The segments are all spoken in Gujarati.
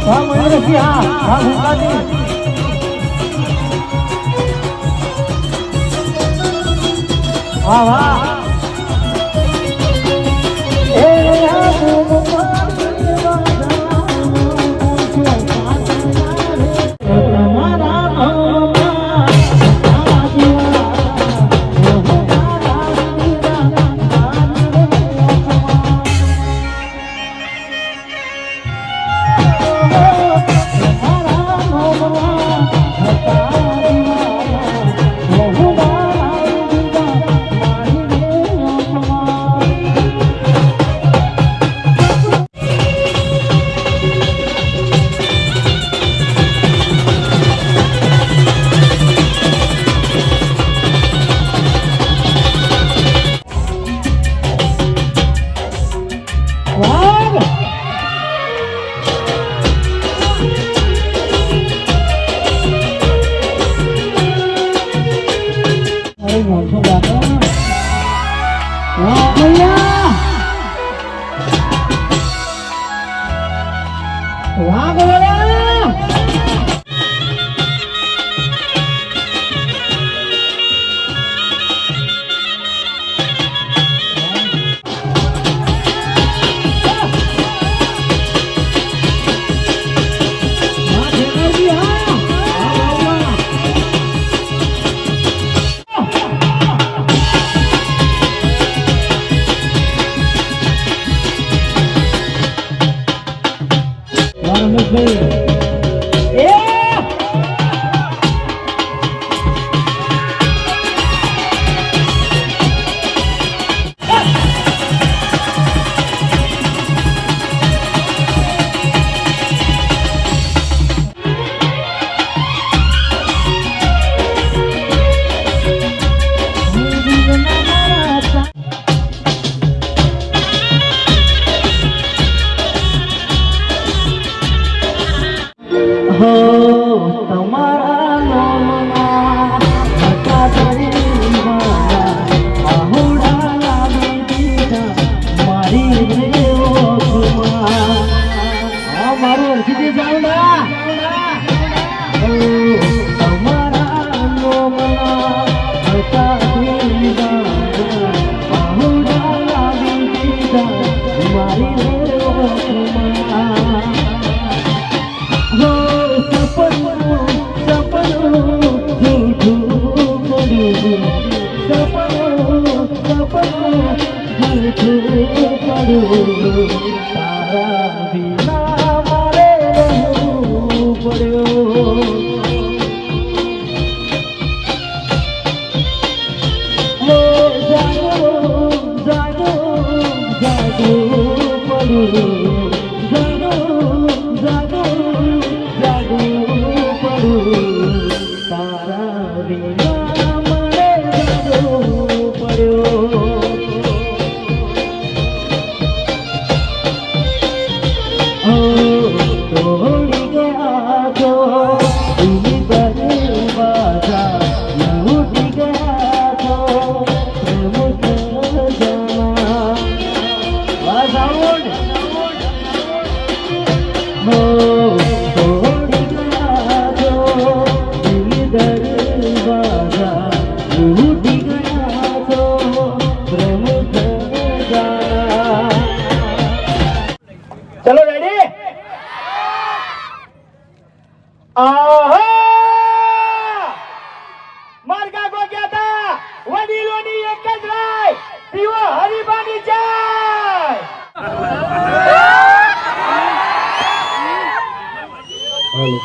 વાહ મહેન્દ્રસિંહ હા વાહ ભૂકાજી વાહ વાહ એ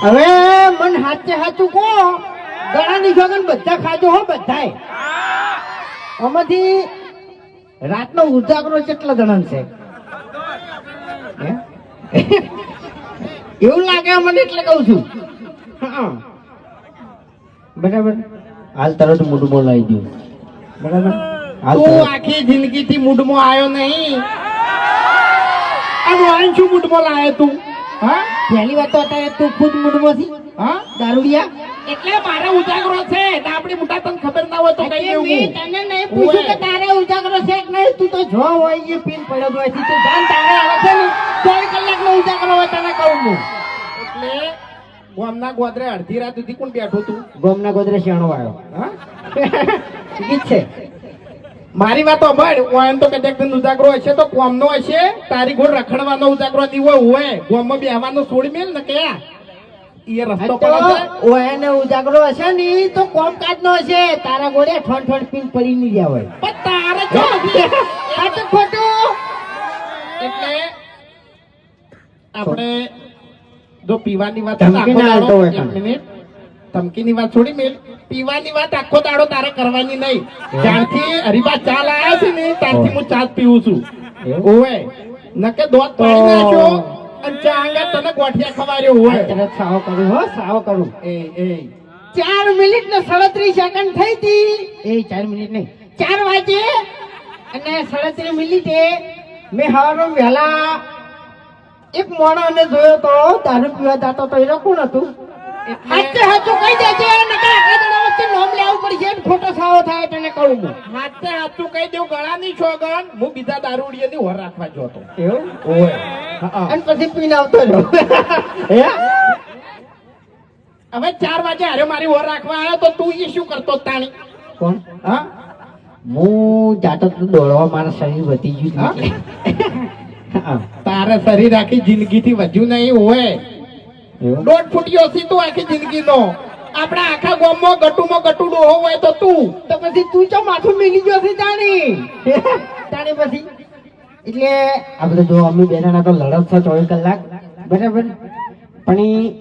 હવે મન હાચે હાચું કો ગળાની જોગન બધા ખાજો હો બધાય આમાંથી રાતનો ઉજાગરો કેટલા જણાન છે એવું લાગે મને એટલે કહું છું બરાબર હાલ તરત મૂડમાં લાવી દઉં બરાબર તું આખી જિંદગી થી મૂડમાં આવ્યો નહીં આ શું મૂડમાં લાવે તું હા પહેલી વાત તો અત્યારે તું ખુદ મૂડમાં થી હા દારૂડિયા એટલે મારે ઉજાગરો છે આપણી મોટા તને ખબર ના હોય તો કઈ દેવું તને નહીં પૂછ્યું કે તારે ઉજાગરો છે કે નહીં તું તો જો હોય એ પીન પડ્યો હોય તું જાન તારે આવે છે ને 4 કલાકનો ઉજાગરો હોય તને કહું હું એટલે ગામના ગોદરે અડધી રાત સુધી કોણ બેઠું તું? ગોમના ગોદરે શેણો આવ્યો હા? ગીત છે મારી વાત સાંભળ. ઓયન તો કદાચ તને ઉજાગરો હશે તો કોમનો હશે, તારી ઘોડ રખડવાનો ઉજાગરો નહીં હોય. ગોમમાં બેહવાનો છોડી મેલ ને કે એ રસ્તો પર હશે. એને ઉજાગરો હશે ને તો કોમ કાજ નો હશે. તારા ગોળે ઠોન ઠોન પીન પડી નહીં ગયા હોય. પણ તારે જો સાચું ખોટું એટલે આપણે જો પીવાની વાત ધમકી ના આલતો હોય એક તને. મિનિટ, ધમકીની વાત છોડી મેલ. પીવાની વાત આખો દાડો તારે કરવાની નહીં. જ્યારથી હરીબા ચા લાયા છે ને ત્યારથી હું ચા જ પીવું છું. એવું? ઓવે નકે દોત પાડી નાખ્યો અને ચા અંગા તને ગોઠિયા ખવાર્યો હોય. તરત સાવો કરું હો સાવો કરું. એ એ 4 મિનિટ ને 37 સેકન્ડ થઈ હતી. એ 4 મિનિટ નહીં 4 વાગે અને 37 મિનિટે મેં હવારમાં વહેલા એક મોણસને જોયો તો દારૂ પીવા જતો તો. એ કોણ હતું? હાચે હાચું કહી દેજે નકર આખા દાડા વચ્ચે નામ લેવું પડશે ને ખોટો સાવો થાય તને કહું હું. હાથે હાથું કહી દેવું ગળાની છોગન. હું બીજા દારૂડિયાની હોર રાખવા જો હતો. એવું? ઓય હા. અને પછી પીને આવતો રહ્યો. હે હવે 4 વાગે હારે મારી હોર રાખવા આવ્યો તો તું એ શું કરતો તાણી? કોણ? હા હું જાતો તો દોડવા મારા શરીર વધી ગયું છે. હા. તારે શરીર આખી જિંદગીથી વધ્યું નહીં હોય. એવું? 1.5 ફૂટ્યો છી તું આખી જિંદગીનો. આપણા આખા ગામમાં ગટુમાં ગટુ ડોહો હોય તો તું. તો પછી તું ચો માથું મિલી ગયો છે તાણી. તાણી પછી એટલે આ બધું જો અમે બે જણા તો લડત છો 24 કલાક બરાબર. પણ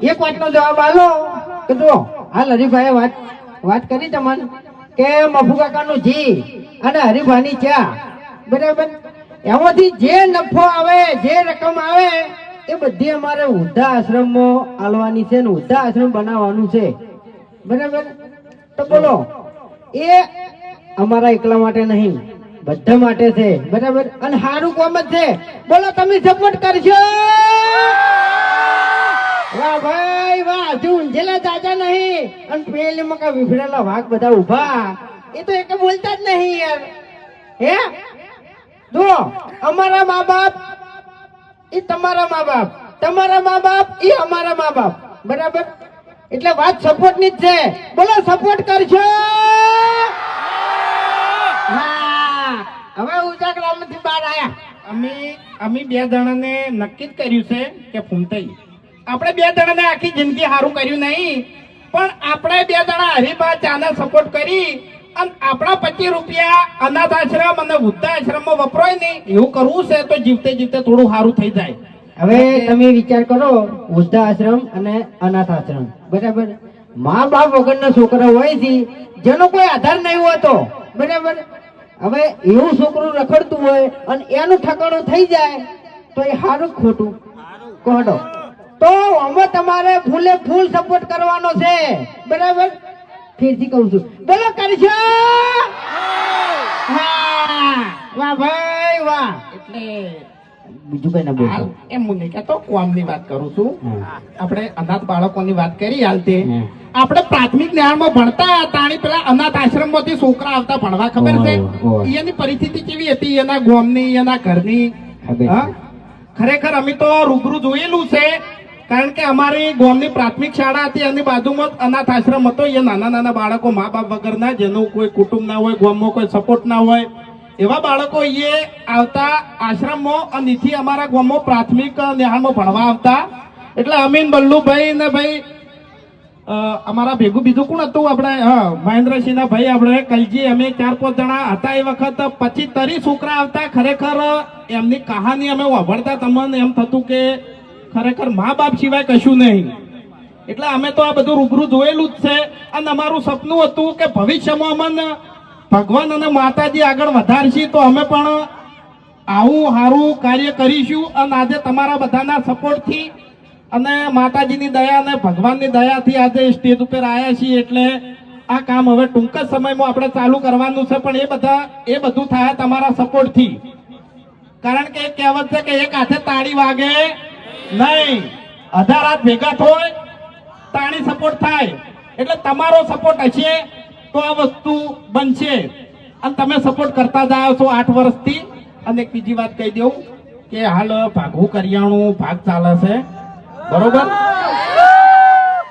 એક વાતનો જવાબ આલો કે જો હાલ હરીભાઈએ વાત કરી તમને કે મફુ કાકાનું જી અને હરીભાની ચા બરાબર. એમાંથી જે નફો આવે જે રકમ આવે એ બધી અમારે વૃદ્ધા આશ્રમમાં આલવાની છે ને વૃદ્ધા આશ્રમ બનાવવાનું છે બરાબર. તો બોલો એ અમારા એકલા માટે નહીં બધા માટે છે બરાબર. અને સારું કામ જ છે. બોલો તમે સપોર્ટ કરશો? વાહ ભાઈ વાહ. હજુ ઊંઝેલા દાદા નહીં અને પેલી મકા વિફરેલા વાઘ બધા ઉભા એ તો એક બોલતા જ નહીં યાર. હે જો અમારા મા બાપ એ તમારા મા બાપ, તમારા મા બાપ એ અમારા મા બાપ બરાબર. એટલે વાત સપોર્ટ ની જ છે. બોલો સપોર્ટ કરશો? હા. હવે ઉજાગરામાંથી બહાર આયા. અમે બે જણાને નક્કી જ કર્યું છે કે ફૂમતાઈ આપણે બે જણાને આખી જિંદગી સારું કર્યું નહીં, પણ આપણે બે જણા હરીબા ચાને સપોર્ટ કરી અને આપણા 25 રૂપિયા અનાથ આશ્રમ અને વૃદ્ધાશ્રમમાં વપરાય નહીં એવું કરવું છે તો જીવતે જીવતે થોડું સારું થઈ જાય. હવે તમે વિચાર કરો વૃદ્ધાશ્રમ અને અનાથ આશ્રમ બરાબર. મા બાપ વગરના છોકરા હોય છે જેનો કોઈ આધાર નહીં હોતો બરાબર. હવે એવું છોકરું રખડતું હોય અને એનું ઠકાણું થઈ જાય તો એ સારું ખોટું કહો તો અમે તમારે ફૂલે ફૂલ સપોર્ટ કરવાનો છે બરાબર. ફેરથી કહું છું બોલો કરશો? હા વાહ ભાઈ વાહ. એટલે બીજું કઈ ના બોલ. હાલ એમ હું નહીં કહેતો, કોમની વાત કરું છું. આપણે અનાથ બાળકોની વાત કરી હાલ તે આપણે પ્રાથમિક જ્ઞાનમાં ભણતા તાણી પેલા અનાથ આશ્રમ માંથી છોકરા આવતા ભણવા ખબર છે એની પરિસ્થિતિ કેવી હતી એના ગામની એના ઘરની? હા ખરેખર અમે તો રૂબરૂ જોયેલું છે. કારણ કે અમારી ગામની પ્રાથમિક શાળા હતી એની બાજુમાં અનાથ આશ્રમ હતો. એ નાના નાના બાળકો મા બાપ વગરના જેનું કોઈ કુટુંબ ના હોય, ગામમાં કોઈ સપોર્ટ ના હોય એવા બાળકો એ આવતા આશ્રમમાં અને નીથી અમારા ગામમાં પ્રાથમિક નિહાળમાં ભણવા આવતા. એટલે અમીન બલ્લુભાઈ ને ભાઈ અમારા ભેગું બીજું કોણ હતું આપણે મહેન્દ્રસિંહ ના ભાઈ આપણે કલજી અમે 4-5 જણા હતા એ વખત 25-30 છોકરા આવતા. ખરેખર એમની કહાની અમે વાભળતા તમને એમ થતું કે ખરેખર મા બાપ સિવાય કશું નહીં. એટલે અમે તો આ બધું રૂબરૂ જોયેલું જ છે અને અમારું સપનું હતું કે ભવિષ્યમાં અમને ભગવાન અને માતાજી આગળ વધારશે તો અમે પણ આવું સારું કાર્ય કરીશું. અને આજે તમારા બધાના સપોર્ટથી અને માતાજીની દયા અને ભગવાનની દયાથી આજે સ્ટેજ ઉપર આવ્યા છીએ. એટલે આ કામ હવે ટૂંક જ સમયમાં આપણે ચાલુ કરવાનું છે. પણ એ બધું થાય તમારા સપોર્ટથી. કારણ કે એક કહેવત છે કે એક હાથે તાળી વાગે નહીં, 18 હાથ ભેગા થાય તાણી સપોર્ટ થાય. એટલે તમારો સપોર્ટ હશે તો આ વસ્તુ બનશે. અને તમે સપોર્ટ કરતા જ આવ્યો છો 8 વર્ષથી. અને એક બીજી વાત કહી દઉં કે હાલ ભાગવું કરિયાણું ભાગ ચાલે છે બરોબર.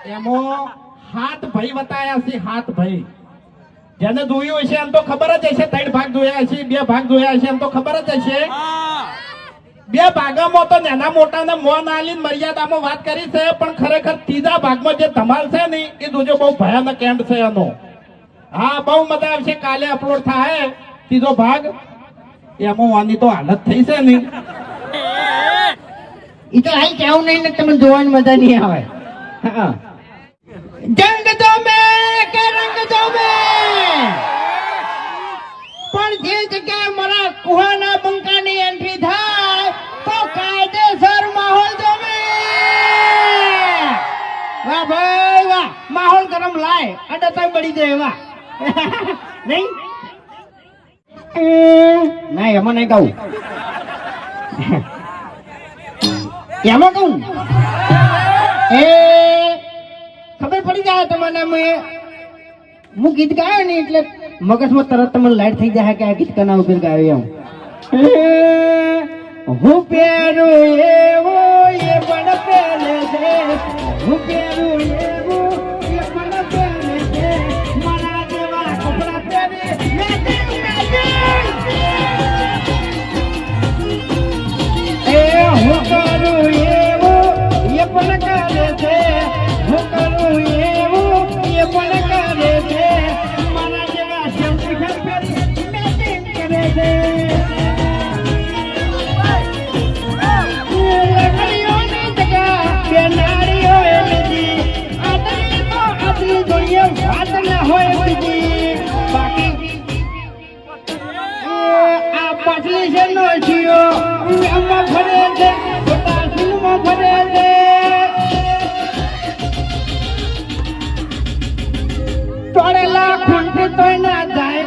એમાં 7 ભાઈ બતાયા છે 7 ભાઈ જેને જોયું હશે એમ તો ખબર જ હશે 3 ભાગ જોયા હશે 2 ભાગ જોયા હશે એમ તો ખબર જ હશે 2 ભાગમાં તો નાના મોટાને મોન આલીને મર્યાદામાં વાત કરી છે પણ ખરેખર ત્રીજા ભાગમાં જે ધમાલ છે ને એ જોજો બહુ ભયાનક એન્ડ છે એનો હા બહુ મજા આવશે કાલે અપલોડ થાય ત્રીજો ભાગ એમાં વાની તો હાલત થઈ છે ને ઈ તો આઈ કેવું નહીં ને તમને જોવાની મજા નહીં આવે હા જંગ દો મે કે રંગ દો મે પણ જે જગ્યાએ મારા કુહાના બંકાની એન્ટ્રી થાય તો કાયદેસર માહોલ દો મે વાહ ભાઈ વાહ માહોલ ગરમ લાય અડતા બળી જાય વાહ નહીં ના એમાં નહીં કહું એમાં કહું એ ખબર પડી જાય તમને હું ગીત ગાયો ને એટલે મગજમાં તરત તમને લાઈટ થઈ જાય કે આ ગીત કના ઉપર ગાયો એમ હું પહેરું એવો એ પણ પહેરે છે હું પહેરું એવો એ પણ પહેરે છે મારા જેવા કપડા પહેરે એ હું કરું એવું એ પણ કરે છે હું કરું એવું એ પણ કરે છે મારા જેવા શબ્દ ફેરી મેચિંગ કરે છે લગડીઓની જગા બે નારીઓ લીધી આદરી તો આદરી જોઈએ વાત ન હોય બીજી બાકી આ પાછલી છે નો છીઓ એમાં ફરે છે ખોટા સિનેમા ફરે છે તોડેલા ખૂંટી તોય ના જાય